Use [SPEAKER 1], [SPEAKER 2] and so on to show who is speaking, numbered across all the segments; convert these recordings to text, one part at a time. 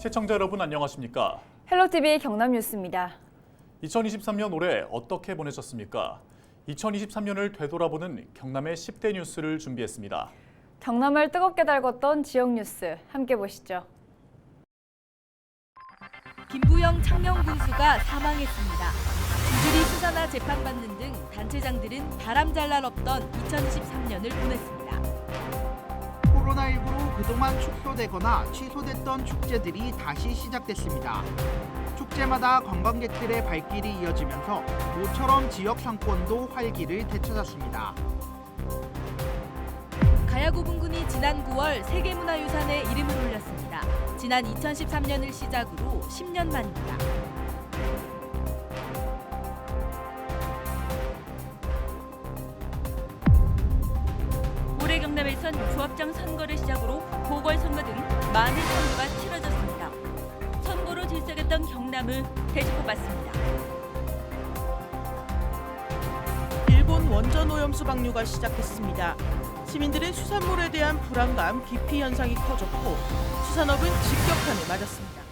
[SPEAKER 1] 시청자 여러분 안녕하십니까?
[SPEAKER 2] 헬로티비 경남 뉴스입니다.
[SPEAKER 1] 2023년 올해 어떻게 보내셨습니까? 2023년을 되돌아보는 경남의 10대 뉴스를 준비했습니다.
[SPEAKER 2] 경남을 뜨겁게 달궜던 지역 뉴스 함께 보시죠.
[SPEAKER 3] 김부영 창녕 군수가 사망했습니다. 줄줄이 수사나 재판받는 등 단체장들은 바람 잘 날 없던 2023년을 보냈습니다.
[SPEAKER 4] 코로나19로 그동안 축소되거나 취소됐던 축제들이 다시 시작됐습니다. 축제마다 관광객들의 발길이 이어지면서 모처럼 지역 상권도 활기를 되찾았습니다.
[SPEAKER 3] 가야구분군이 지난 9월 세계문화유산에 이름을 올렸습니다. 지난 2013년을 시작으로 10년 만입니다. 올해 경남에선 조합장 선거를 시작으로 보궐선거 등 많은 선거가 치러졌습니다. 선거로 질색했던 경남을 다시 뽑았습니다.
[SPEAKER 5] 일본 원전 오염수 방류가 시작했습니다. 시민들의 수산물에 대한 불안감, 기피 현상이 커졌고 수산업은 직격탄을 맞았습니다.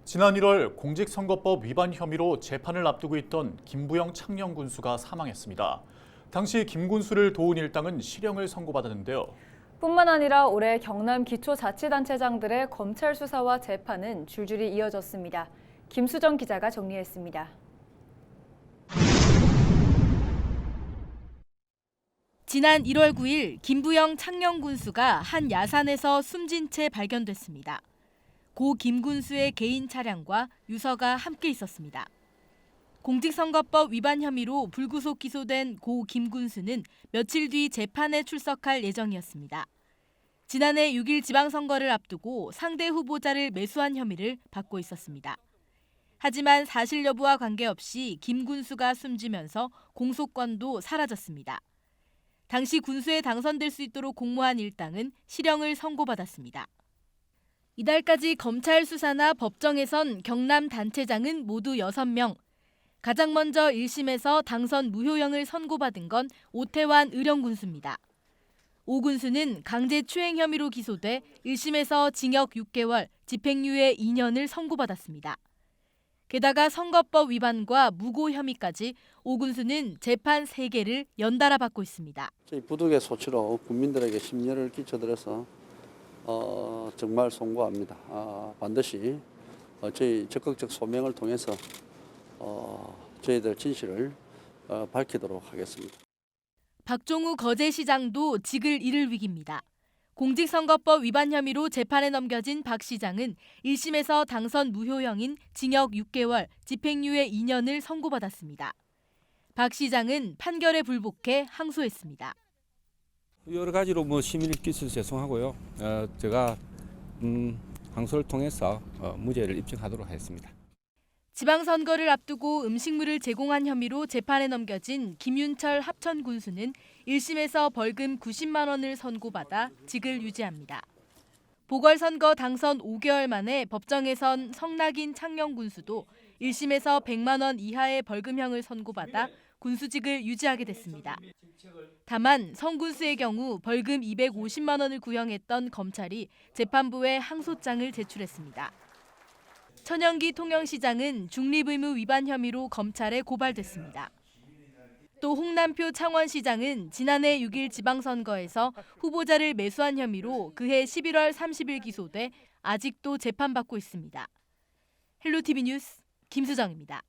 [SPEAKER 1] 지난 1월 공직선거법 위반 혐의로 재판을 앞두고 있던 김부영 창녕 군수가 사망했습니다. 당시 김 군수를 도운 일당은 실형을 선고받았는데요.
[SPEAKER 2] 뿐만 아니라 올해 경남 기초자치단체장들의 검찰 수사와 재판은 줄줄이 이어졌습니다. 김수정 기자가 정리했습니다.
[SPEAKER 3] 지난 1월 9일 김부영 창녕 군수가 한 야산에서 숨진 채 발견됐습니다. 고 김 군수의 개인 차량과 유서가 함께 있었습니다. 공직선거법 위반 혐의로 불구속 기소된 고 김 군수는 며칠 뒤 재판에 출석할 예정이었습니다. 지난해 6일 지방선거를 앞두고 상대 후보자를 매수한 혐의를 받고 있었습니다. 하지만 사실 여부와 관계없이 김 군수가 숨지면서 공소권도 사라졌습니다. 당시 군수에 당선될 수 있도록 공모한 일당은 실형을 선고받았습니다. 이달까지 검찰 수사나 법정에선 경남 단체장은 모두 6명. 가장 먼저 1심에서 당선 무효형을 선고받은 건 오태환 의령군수입니다. 오 군수는 강제추행 혐의로 기소돼 1심에서 징역 6개월, 집행유예 2년을 선고받았습니다. 게다가 선거법 위반과 무고 혐의까지 오 군수는 재판 3개를 연달아 받고 있습니다.
[SPEAKER 6] 저희 부득의 소치로 국민들에게 심려를 끼쳐드려서 정말 송구합니다. 반드시 저희 적극적 소명을 통해서 저희들 진실을 밝히도록 하겠습니다.
[SPEAKER 3] 박종우 거제시장도 직을 잃을 위기입니다. 공직선거법 위반 혐의로 재판에 넘겨진 박 시장은 1심에서 당선 무효형인 징역 6개월, 집행유예 2년을 선고받았습니다. 박 시장은 판결에 불복해 항소했습니다.
[SPEAKER 7] 여러 가지로 심의를 끼쳐서 죄송하고요. 제가 항소를 통해서 무죄를 입증하도록 하겠습니다.
[SPEAKER 3] 지방선거를 앞두고 음식물을 제공한 혐의로 재판에 넘겨진 김윤철 합천 군수는 1심에서 벌금 90만 원을 선고받아 직을 유지합니다. 보궐선거 당선 5개월 만에 법정에선 성낙인 창녕 군수도 1심에서 100만 원 이하의 벌금형을 선고받아 군수직을 유지하게 됐습니다. 다만 성 군수의 경우 벌금 250만 원을 구형했던 검찰이 재판부에 항소장을 제출했습니다. 천연기 통영시장은 중립의무 위반 혐의로 검찰에 고발됐습니다. 또 홍남표 창원시장은 지난해 6일 지방선거에서 후보자를 매수한 혐의로 그해 11월 30일 기소돼 아직도 재판받고 있습니다. 헬로티비 뉴스 김수정입니다.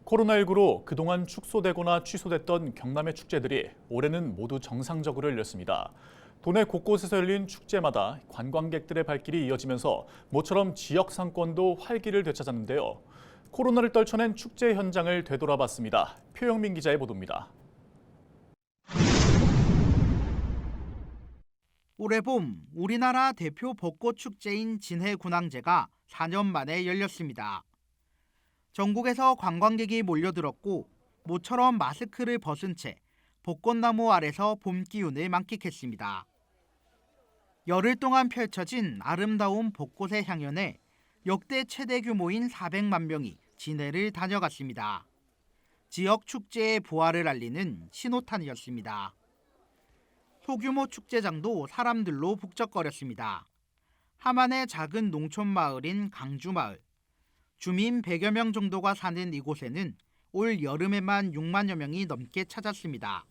[SPEAKER 1] 코로나19로 그동안 축소되거나 취소됐던 경남의 축제들이 올해는 모두 정상적으로 열렸습니다. 도내 곳곳에서 열린 축제마다 관광객들의 발길이 이어지면서 모처럼 지역 상권도 활기를 되찾았는데요. 코로나를 떨쳐낸 축제 현장을 되돌아봤습니다. 표영민 기자의 보도입니다.
[SPEAKER 4] 올해 봄 우리나라 대표 벚꽃 축제인 진해군항제가 4년 만에 열렸습니다. 전국에서 관광객이 몰려들었고 모처럼 마스크를 벗은 채 벚꽃나무 아래서 봄 기운을 만끽했습니다. 열흘 동안 펼쳐진 아름다운 벚꽃의 향연에 역대 최대 규모인 400만 명이 진해를 다녀갔습니다. 지역 축제의 부활을 알리는 신호탄이었습니다. 소규모 축제장도 사람들로 북적거렸습니다. 함안의 작은 농촌 마을인 강주마을. 주민 100여 명 정도가 사는 이곳에는 올 여름에만 6만여 명이 넘게 찾았습니다.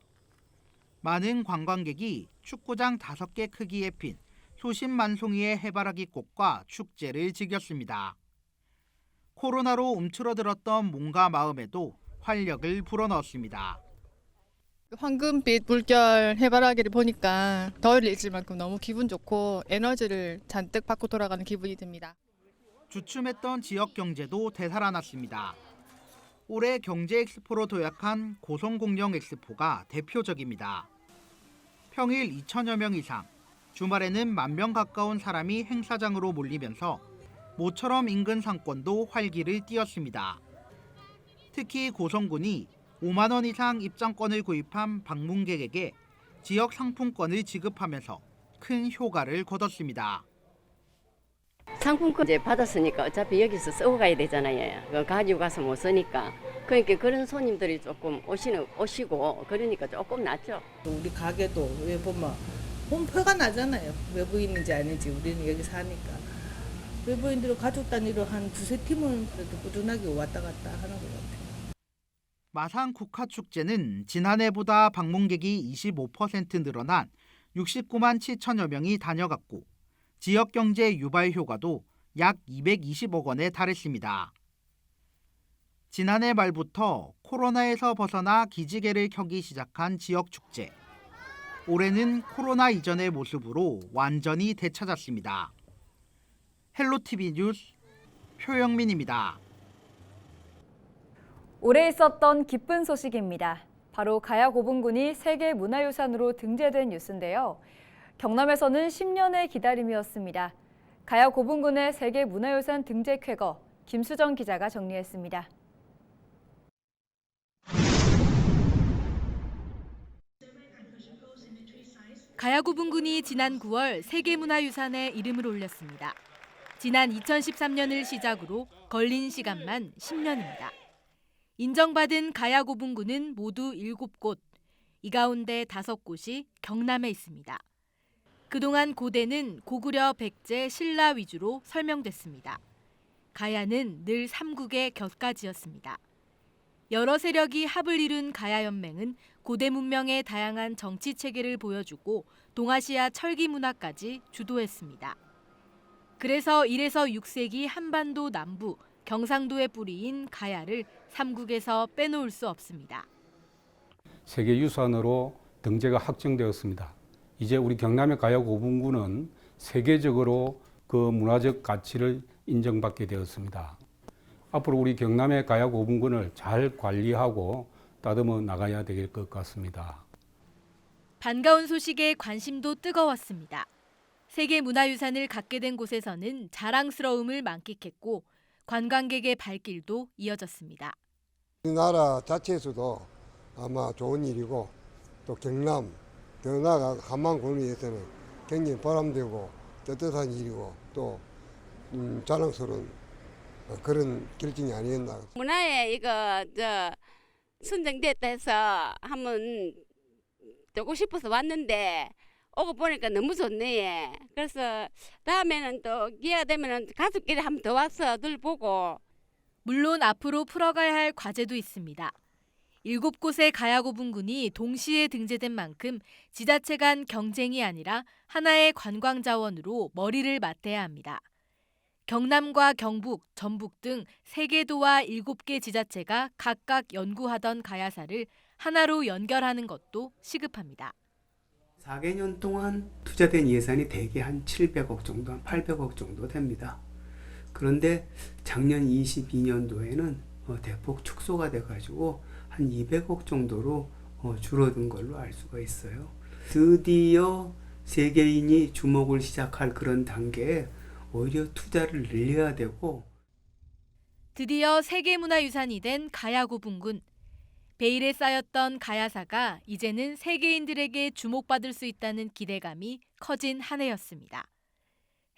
[SPEAKER 4] 많은 관광객이 축구장 5개 크기에 핀 수십만 송이의 해바라기 꽃과 축제를 즐겼습니다. 코로나로 움츠러들었던 몸과 마음에도 활력을 불어넣었습니다.
[SPEAKER 8] 황금빛 물결 해바라기를 보니까 더위를 잊을 만큼 너무 기분 좋고 에너지를 잔뜩 받고 돌아가는 기분이 듭니다.
[SPEAKER 4] 주춤했던 지역 경제도 되살아났습니다. 올해 경제 엑스포로 도약한 고성공영 엑스포가 대표적입니다. 평일 2천여 명 이상, 주말에는 1만 명 가까운 사람이 행사장으로 몰리면서 모처럼 인근 상권도 활기를 띠었습니다. 특히 고성군이 5만 원 이상 입장권을 구입한 방문객에게 지역 상품권을 지급하면서 큰 효과를 거뒀습니다.
[SPEAKER 9] 상품권 이제 받았으니까 어차피 여기서 쓰고 가야 되잖아요. 그거 가지고 가서 못 쓰니까. 그러니까 그런 손님들이 조금 오시고 그러니까 조금 낫죠.
[SPEAKER 10] 우리 가게도 왜 보면 표가 나잖아요. 외부인인지 아닌지 우리는 여기 사니까. 외부인들은 가족 단위로 한 2-3팀은 그래도 꾸준하게 왔다 갔다 하는 것 같아요.
[SPEAKER 4] 마산 국화축제는 지난해보다 방문객이 25% 늘어난 69만 7천여 명이 다녀갔고 지역경제 유발 효과도 약 220억 원에 달했습니다. 지난해 말부터 코로나에서 벗어나 기지개를 켜기 시작한 지역축제. 올해는 코로나 이전의 모습으로 완전히 되찾았습니다. 헬로티비 뉴스 표영민입니다.
[SPEAKER 2] 올해 있었던 기쁜 소식입니다. 바로 가야고분군이 세계문화유산으로 등재된 뉴스인데요. 경남에서는 10년의 기다림이었습니다. 가야고분군의 세계문화유산 등재 쾌거, 김수정 기자가 정리했습니다.
[SPEAKER 3] 가야고분군이 지난 9월 세계문화유산에 이름을 올렸습니다. 지난 2013년을 시작으로 걸린 시간만 10년입니다. 인정받은 가야고분군은 모두 7곳, 이 가운데 5곳이 경남에 있습니다. 그동안 고대는 고구려 백제 신라 위주로 설명됐습니다. 가야는 늘 삼국의 곁가지였습니다. 여러 세력이 합을 이룬 가야연맹은 고대 문명의 다양한 정치 체계를 보여주고 동아시아 철기 문화까지 주도했습니다. 그래서 1에서 6세기 한반도 남부, 경상도의 뿌리인 가야를 삼국에서 빼놓을 수 없습니다.
[SPEAKER 11] 세계유산으로 등재가 확정되었습니다. 이제 우리 경남의 가야고분군은 세계적으로 그 문화적 가치를 인정받게 되었습니다. 앞으로 우리 경남의 가야고분군을 잘 관리하고 다듬어 나가야 될 것 같습니다.
[SPEAKER 3] 반가운 소식에 관심도 뜨거웠습니다. 세계문화유산을 갖게 된 곳에서는 자랑스러움을 만끽했고 관광객의 발길도 이어졌습니다.
[SPEAKER 12] 우리나라 자체에서도 아마 좋은 일이고 또 경남, 더 나아가 한만군에 위해서는 굉장히 보람되고 떳떳한 일이고 또 자랑스러운 그런 결정이 아니었나.
[SPEAKER 9] 문화에 이거 선정됐다 해서 한번 오고 싶어서 왔는데 오고 보니까 너무 좋네. 그래서 다음에는 또 기회가 되면 가족끼리 한번 더 와서 늘 보고.
[SPEAKER 3] 물론 앞으로 풀어가야 할 과제도 있습니다. 7곳의 가야고분군이 동시에 등재된 만큼 지자체 간 경쟁이 아니라 하나의 관광 자원으로 머리를 맞대야 합니다. 경남과 경북, 전북 등 3개 도와 7개 지자체가 각각 연구하던 가야사를 하나로 연결하는 것도 시급합니다.
[SPEAKER 13] 4개년 동안 투자된 예산이 대개 한 700억 정도, 한 800억 정도 됩니다. 그런데 작년 22년도에는 대폭 축소가 돼가지고 한 200억 정도로 줄어든 걸로 알 수가 있어요. 드디어 세계인이 주목을 시작할 그런 단계에 오히려 투자를 늘려야 되고.
[SPEAKER 3] 드디어 세계문화유산이 된 가야고분군. 베일에 쌓였던 가야사가 이제는 세계인들에게 주목받을 수 있다는 기대감이 커진 한 해였습니다.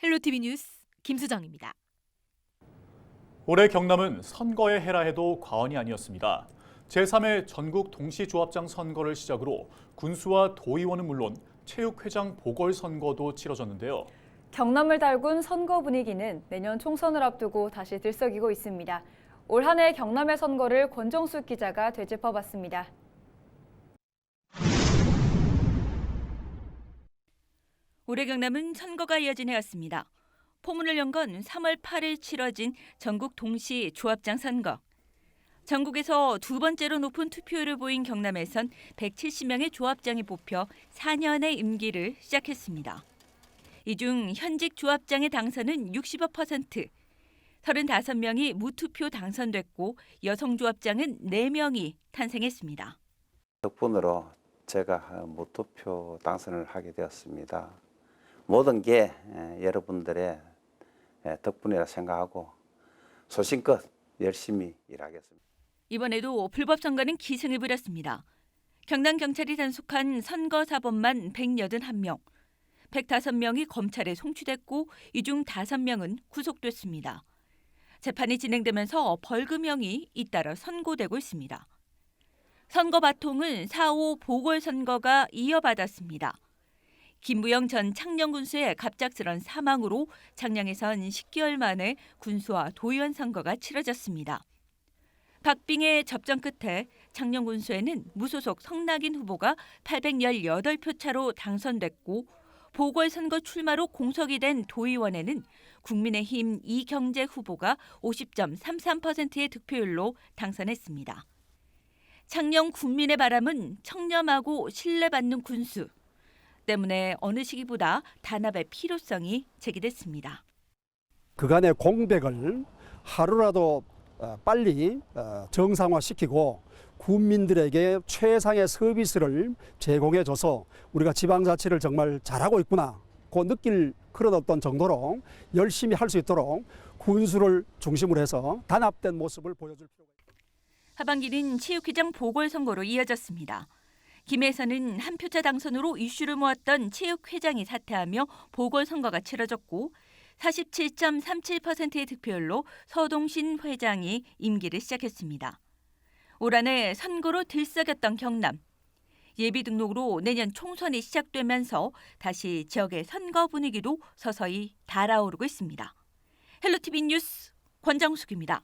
[SPEAKER 3] 헬로티비 뉴스 김수정입니다.
[SPEAKER 1] 올해 경남은 선거의 해라 해도 과언이 아니었습니다. 제3회 전국 동시조합장 선거를 시작으로 군수와 도의원은 물론 체육회장 보궐선거도 치러졌는데요.
[SPEAKER 2] 경남을 달군 선거 분위기는 내년 총선을 앞두고 다시 들썩이고 있습니다. 올 한 해 경남의 선거를 권정숙 기자가 되짚어봤습니다.
[SPEAKER 14] 올해 경남은 선거가 이어진 해였습니다. 포문을 연 건 3월 8일 치러진 전국 동시 조합장 선거. 전국에서 두 번째로 높은 투표율을 보인 경남에선 170명의 조합장이 뽑혀 4년의 임기를 시작했습니다. 이 중 현직 조합장의 당선은 60%, 35명이 무투표 당선됐고 여성 조합장은 4명이 탄생했습니다.
[SPEAKER 15] 덕분으로 제가 무투표 당선을 하게 되었습니다. 모든 게 여러분들의 덕분이라 생각하고 소신껏 열심히 일하겠습니다.
[SPEAKER 14] 이번에도 불법 선거는 기승을 부렸습니다. 경남 경찰이 단속한 선거 사범만 181명, 105명이 검찰에 송치됐고 이 중 5명은 구속됐습니다. 재판이 진행되면서 벌금형이 잇따라 선고되고 있습니다. 선거 바통은 4.5 보궐선거가 이어받았습니다. 김부영 전 창녕군수의 갑작스런 사망으로 창녕에선 10개월 만에 군수와 도의원 선거가 치러졌습니다. 박빙의 접전 끝에 창녕군수에는 무소속 성낙인 후보가 818표 차로 당선됐고 보궐선거 출마로 공석이 된 도의원에는 국민의힘 이경재 후보가 50.33%의 득표율로 당선했습니다. 창녕 군민의 바람은 청렴하고 신뢰받는 군수 때문에 어느 시기보다 단합의 필요성이 제기됐습니다.
[SPEAKER 16] 그간의 공백을 하루라도 빨리 정상화시키고 국민들에게 최상의 서비스를 제공해줘서 우리가 지방자치를 정말 잘하고 있구나 그 느낄 그런 어떤 정도로 열심히 할 수 있도록 군수를 중심으로 해서 단합된 모습을 보여줄 필요가 있습니다.
[SPEAKER 14] 하반기는 체육회장 보궐선거로 이어졌습니다. 김해에서는 한 표차 당선으로 이슈를 모았던 체육회장이 사퇴하며 보궐선거가 치러졌고 47.37%의 득표율로 서동신 회장이 임기를 시작했습니다. 올 한 해 선거로 들썩였던 경남. 예비 등록으로 내년 총선이 시작되면서 다시 지역의 선거 분위기도 서서히 달아오르고 있습니다. 헬로티비 뉴스 권정숙입니다.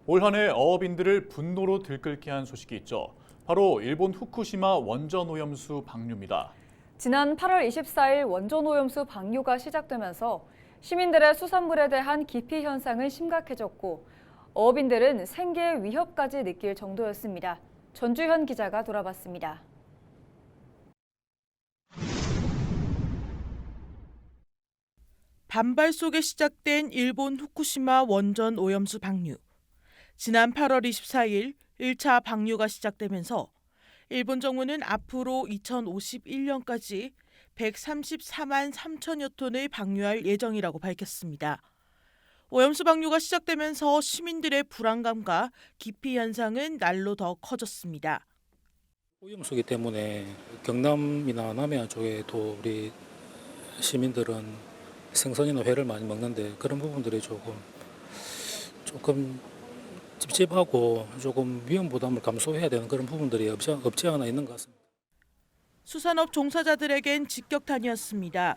[SPEAKER 1] 올 한 해 어업인들을 분노로 들끓게 한 소식이 있죠. 바로 일본 후쿠시마 원전 오염수 방류입니다.
[SPEAKER 2] 지난 8월 24일 원전 오염수 방류가 시작되면서 시민들의 수산물에 대한 기피 현상은 심각해졌고 어업인들은 생계의 위협까지 느낄 정도였습니다. 전주현 기자가 돌아봤습니다.
[SPEAKER 5] 반발 속에 시작된 일본 후쿠시마 원전 오염수 방류. 지난 8월 24일 1차 방류가 시작되면서 일본 정부는 앞으로 2051년까지 134만 3천여 톤을 방류할 예정이라고 밝혔습니다. 오염수 방류가 시작되면서 시민들의 불안감과 기피 현상은 날로 더 커졌습니다.
[SPEAKER 17] 오염수기 때문에 경남이나 남해안 쪽에도 우리 시민들은 생선이나 회를 많이 먹는데 그런 부분들이 조금 찝찝하고 조금 위험 부담을 감수해야 되는 그런 부분들이 없지 않아 있는 것 같습니다.
[SPEAKER 5] 수산업 종사자들에겐 직격탄이었습니다.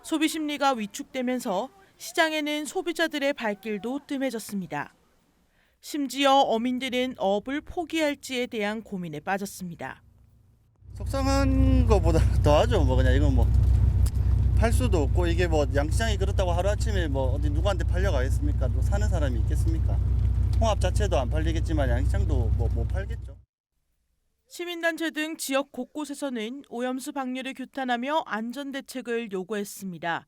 [SPEAKER 5] 소비 심리가 위축되면서 시장에는 소비자들의 발길도 뜸해졌습니다. 심지어 어민들은 어업을 포기할지에 대한 고민에 빠졌습니다.
[SPEAKER 18] 속상한 것보다 더하죠. 그냥 이건 팔 수도 없고 이게 양시장이 그렇다고 하루아침에 어디 누구한테 팔려가겠습니까? 또 사는 사람이 있겠습니까? 홍합 자체도 안 팔리겠지만 양시장도 못 팔겠죠.
[SPEAKER 5] 시민단체 등 지역 곳곳에서는 오염수 방류를 규탄하며 안전대책을 요구했습니다.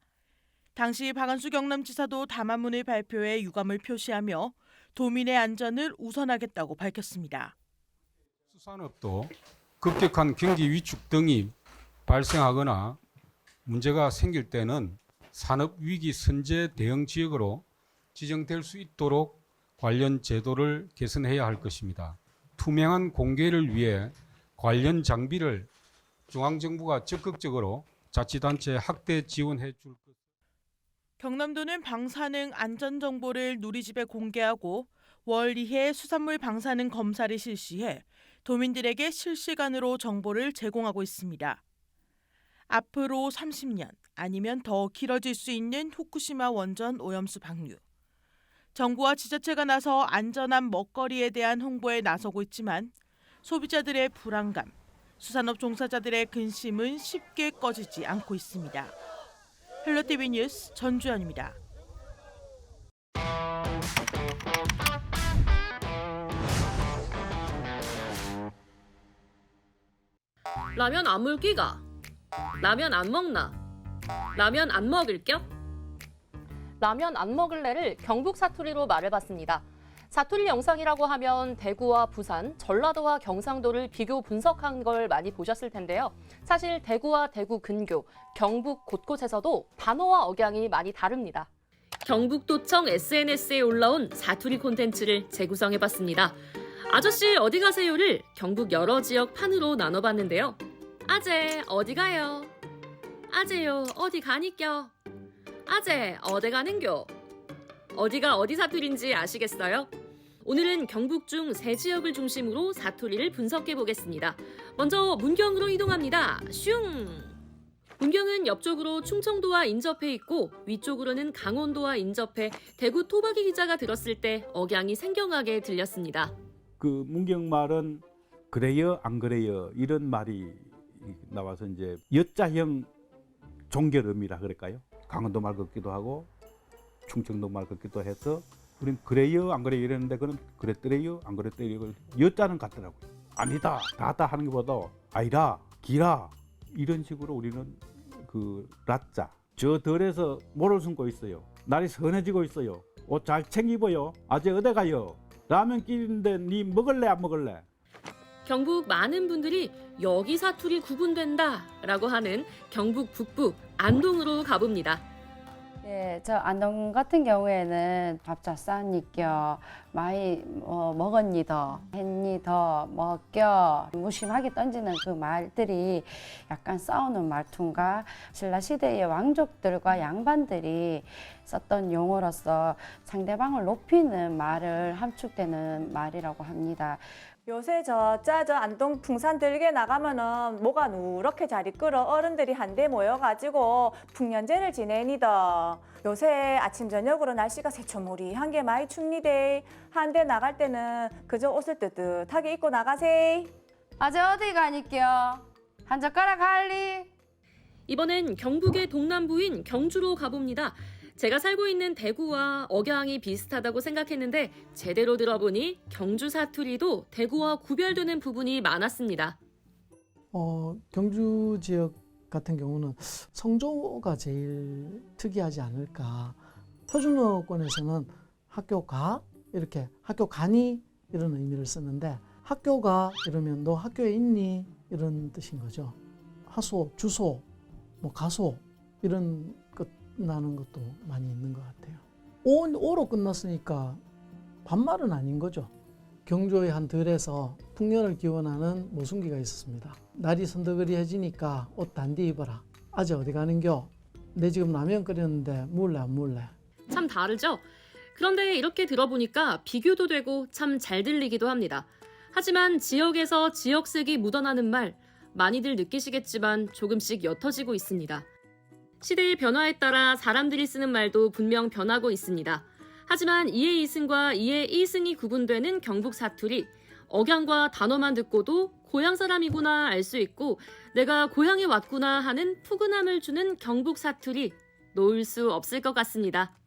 [SPEAKER 5] 당시 박한수 경남지사도 담화문을 발표해 유감을 표시하며 도민의 안전을 우선하겠다고 밝혔습니다.
[SPEAKER 11] 수산업도 급격한 경기 위축 등이 발생하거나 문제가 생길 때는 산업위기 선제 대응 지역으로 지정될 수 있도록 관련 제도를 개선해야 할 것입니다. 투명한 공개를 위해 관련 장비를 중앙정부가 적극적으로 자치단체에 확대 지원해 줄 것.
[SPEAKER 5] 경남도는 방사능 안전정보를 누리집에 공개하고 월 2회 수산물 방사능 검사를 실시해 도민들에게 실시간으로 정보를 제공하고 있습니다. 앞으로 30년 아니면 더 길어질 수 있는 후쿠시마 원전 오염수 방류. 정부와 지자체가 나서 안전한 먹거리에 대한 홍보에 나서고 있지만 소비자들의 불안감, 수산업 종사자들의 근심은 쉽게 꺼지지 않고 있습니다. 헬로티비 뉴스 전주연입니다.
[SPEAKER 19] 라면 안 물기가? 라면 안 먹나? 라면 안 먹을겨?
[SPEAKER 20] 라면 안 먹을래를 경북 사투리로 말해봤습니다. 사투리 영상이라고 하면 대구와 부산, 전라도와 경상도를 비교 분석한 걸 많이 보셨을 텐데요. 사실 대구와 대구 근교, 경북 곳곳에서도 단어와 억양이 많이 다릅니다.
[SPEAKER 19] 경북도청 SNS에 올라온 사투리 콘텐츠를 재구성해봤습니다. 아저씨 어디 가세요를 경북 여러 지역 판으로 나눠봤는데요. 아재 어디 가요? 아재요 어디 가니껴? 아재 어디 가는겨? 어디가 어디 사투리인지 아시겠어요? 오늘은 경북 중 세 지역을 중심으로 사투리를 분석해보겠습니다. 먼저 문경으로 이동합니다. 슝! 문경은 옆쪽으로 충청도와 인접해 있고 위쪽으로는 강원도와 인접해 대구 토박이 기자가 들었을 때 억양이 생경하게 들렸습니다.
[SPEAKER 21] 그 문경 말은 그래요 안 그래요 이런 말이 나와서 이제 여자형 종결음이라 그럴까요? 강원도 말 같기도 하고 충청도 말 같기도 해서 우린 그래요 안 그래요 이랬는데 그는 그랬더래요 안 그랬더래요 여자는 같더라고요. 아니다 다다 하는 것보다 아니라 기라 이런 식으로 우리는 그 라자 저 덜에서 모를 숨고 있어요. 날이 선해지고 있어요. 옷 잘 챙기고요. 아재 어디 가요? 라면 끼는데 니 먹을래 안 먹을래?
[SPEAKER 19] 경북 많은 분들이 여기 사투리 구분된다 라고 하는 경북 북부 안동으로 가봅니다.
[SPEAKER 22] 예, 저 안동 같은 경우에는 밥 잘 쌌니껴, 많이 먹었니 더, 했니 더, 먹겨 무심하게 던지는 그 말들이 약간 싸우는 말투인가 신라시대의 왕족들과 양반들이 썼던 용어로서 상대방을 높이는 말을 함축되는 말이라고 합니다.
[SPEAKER 23] 요새 저 안동 풍산 들게 나가면은 뭐가 누렇게 잘 이끌어 어른들이 한데 모여가지고 풍년제를 지내니다. 요새 아침 저녁으로 날씨가 새초무리한 게 많이 춥니다. 한데 나갈 때는 그저 옷을 뜨뜻하게 입고 나가세요.
[SPEAKER 22] 아재 어디 가니껴? 한 젓가락 할리?
[SPEAKER 19] 이번엔 경북의 동남부인 경주로 가봅니다. 제가 살고 있는 대구와 억양이 비슷하다고 생각했는데 제대로 들어보니 경주 사투리도 대구와 구별되는 부분이 많았습니다.
[SPEAKER 24] 경주 지역 같은 경우는 성조가 제일 특이하지 않을까. 표준어권에서는 학교 가 이렇게 학교 가니 이런 의미를 쓰는데 학교가 이러면 너 학교에 있니 이런 뜻인 거죠. 하소, 주소, 뭐 가소 이런 것 나는 것도 많이 있는 것 같아요. 오로 끝났으니까 반말은 아닌 거죠. 경주의 한 들에서 풍년을 기원하는 모순기가 있었습니다. 날이 선더그리해지니까 옷 단디 입어라. 아재 어디 가는겨? 내 지금 라면 끓였는데 먹을래 안 먹을래?
[SPEAKER 19] 참 다르죠? 그런데 이렇게 들어보니까 비교도 되고 참 잘 들리기도 합니다. 하지만 지역에서 지역색이 묻어나는 말 많이들 느끼시겠지만 조금씩 옅어지고 있습니다. 시대의 변화에 따라 사람들이 쓰는 말도 분명 변하고 있습니다. 하지만 이의 이승과 이의 이승이 구분되는 경북 사투리, 억양과 단어만 듣고도 고향 사람이구나 알 수 있고 내가 고향에 왔구나 하는 푸근함을 주는 경북 사투리, 놓을 수 없을 것 같습니다.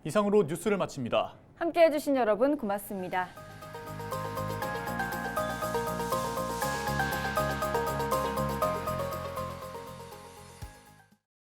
[SPEAKER 1] 이상으로 뉴스를 마칩니다.
[SPEAKER 2] 함께해 주신 여러분 고맙습니다.